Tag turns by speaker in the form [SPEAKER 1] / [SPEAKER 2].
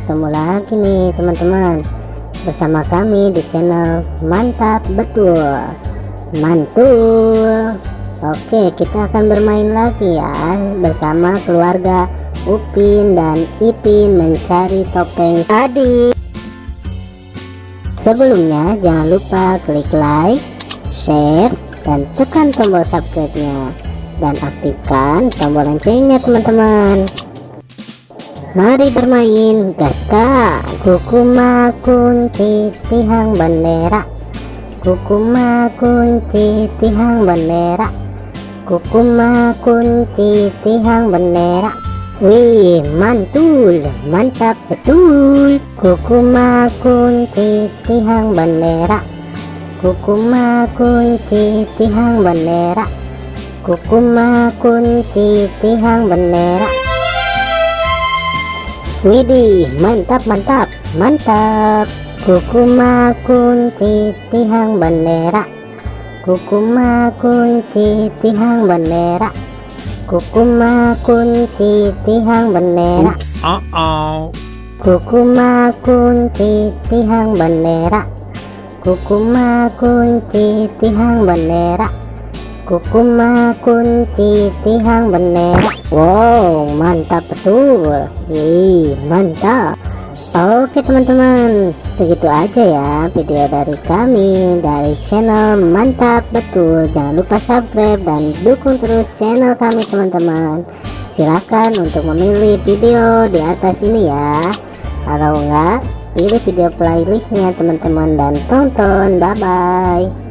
[SPEAKER 1] ketemu lagi nih teman-teman bersama kami di channel Mantap Betul Mantul. Oke, kita akan bermain lagi ya bersama keluarga Upin dan Ipin mencari topeng tadi. Sebelumnya jangan lupa klik like, share, dan tekan tombol subscribe-nya dan aktifkan tombol loncengnya teman-teman. Mari bermain, gaska. Kukuma kunci tihang bendera, kukuma kunci tihang bendera, kukuma kunci tihang bendera. Wih, mantul, mantap betul. Kukuma kunci tihang bendera, kukuma kunci tihang bendera, kukuma kunci tihang bendera. Widih, mantap mantap mantap. Kukuma kunci tihang bendera, kukuma kunci tihang bendera, kukuma kunci tihang bendera. Kukuma kunci tihang bendera, kukuma kunci tihang bendera, kukuma kunci tihang bendera. Wow, mantap betul. Mantap. Oke teman-teman, segitu aja ya video dari kami dari channel Mantap Betul. Jangan lupa subscribe dan dukung terus channel kami teman-teman. Silahkan untuk memilih video di atas ini ya. Kalau enggak, pilih video playlistnya teman-teman dan tonton. Bye bye.